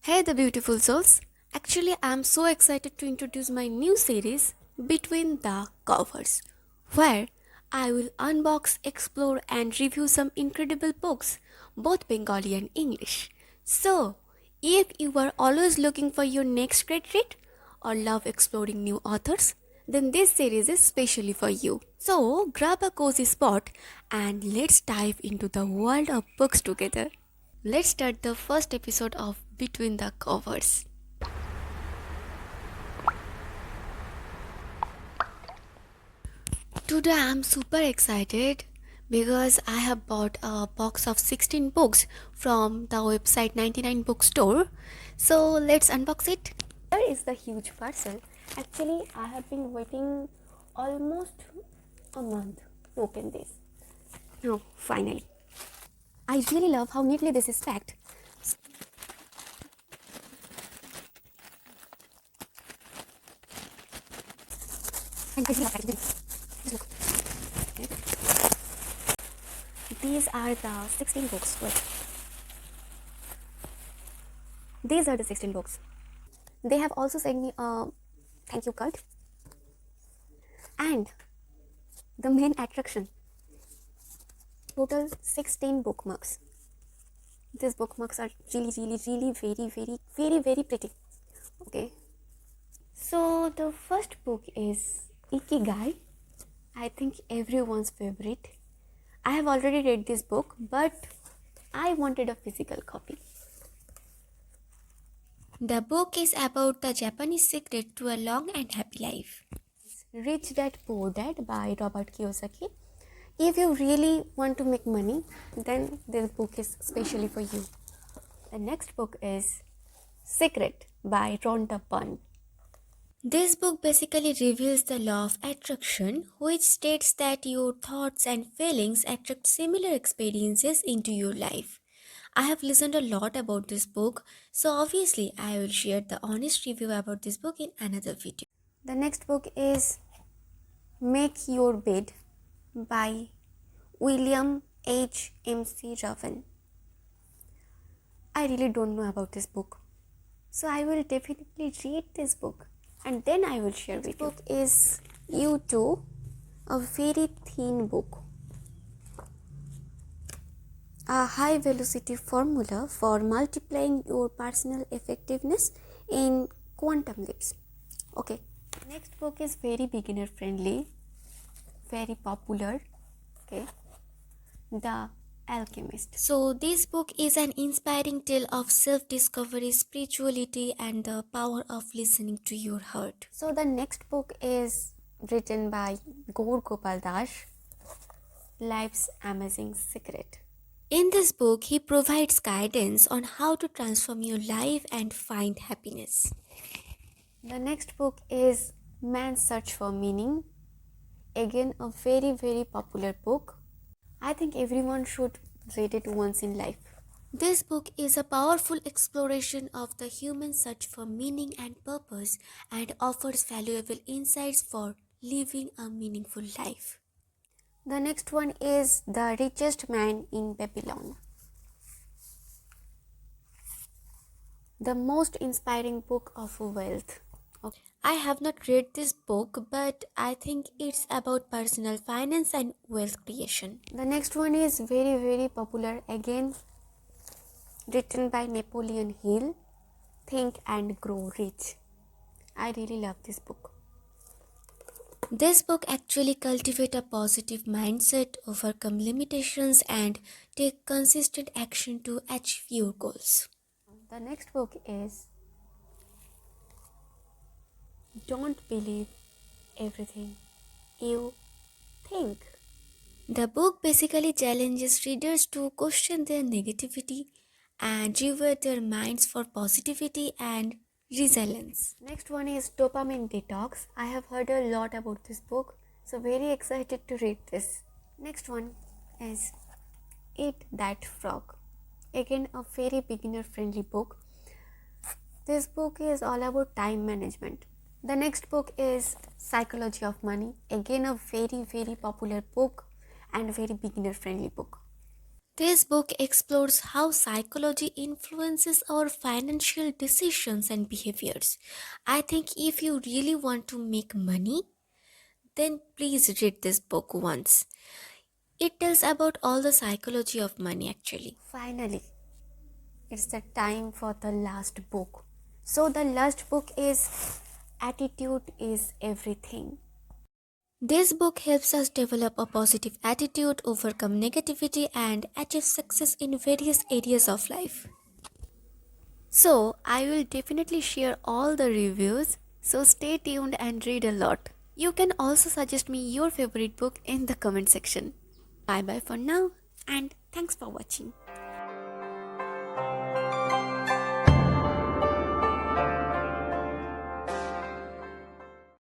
Hey, the beautiful souls. Actually, I'm so excited to introduce my new series, Between the Covers, where I will unbox, explore, and review some incredible books, both Bengali and English. So, if you are always looking for your next great read or love exploring new authors, then this series is specially for you. So, grab a cozy spot and let's dive into the world of books together. Let's start the first episode of Between the Covers. Today I'm super excited because I have bought a box of 16 books from the website 99 bookstore. So let's unbox it. Here is the huge parcel. Actually, I have been waiting almost a month to open this. Now, finally. I really love how neatly this is packed. And I really love packaging. Just look. These are the 16 books. Wait. These are the 16 books. They have also sent me a thank you card. And the main attraction. Total 16 bookmarks. These bookmarks are really very pretty. Okay. So the first book is Ikigai. I think everyone's favorite. I have already read this book, but I wanted a physical copy. The book is about the Japanese secret to a long and happy life. Rich Dad Poor Dad by Robert Kiyosaki. If you really want to make money, then this book is specially for you. The next book is Secret by Rhonda Byrne. This book basically reveals the law of attraction, which states that your thoughts and feelings attract similar experiences into your life. I have listened a lot about this book, so obviously I will share the honest review about this book in another video. The next book is Make Your Bed by William H. M.C. Ravan. I really don't know about this book, so I will definitely read this book and then I will share with you. This book is You Too, a very thin book. A high velocity formula for multiplying your personal effectiveness in quantum leaps. Okay, next book is very beginner friendly, very popular. Okay, The Alchemist. So this book is an inspiring tale of self-discovery, spirituality, and the power of listening to your heart. So the next book is written by Gaur Gopal Das, Life's Amazing Secret. In this book, he provides guidance on how to transform your life and find happiness. The next book is Man's Search for Meaning. Again, a very popular book. I think everyone should read it once in life. This book is a powerful exploration of the human search for meaning and purpose and offers valuable insights for living a meaningful life. The next one is The Richest Man in Babylon. The most inspiring book of wealth. Okay. I have not read this book, but I think it's about personal finance and wealth creation. The next one is very popular, again written by Napoleon Hill, Think and Grow Rich. I really love this book. This book actually cultivates a positive mindset, overcome limitations, and take consistent action to achieve your goals. The next book is Don't Believe Everything You Think. The book basically challenges readers to question their negativity and rewire their minds for positivity and resilience. Next one is Dopamine Detox. I have heard a lot about this book, so very excited to read this. Next one is Eat That Frog. Again, a very beginner friendly book. This book is all about time management. The next book is Psychology of Money. Again, a very popular book and very beginner friendly book. This book explores how psychology influences our financial decisions and behaviors. I think if you really want to make money, then please read this book once. It tells about all the psychology of money actually. Finally, it's the time for the last book. So, the last book is Attitude is Everything. This book helps us develop a positive attitude, overcome negativity, and achieve success in various areas of life. So, I will definitely share all the reviews, so stay tuned and read a lot. You can also suggest me your favorite book in the comment section. Bye bye for now, and thanks for watching.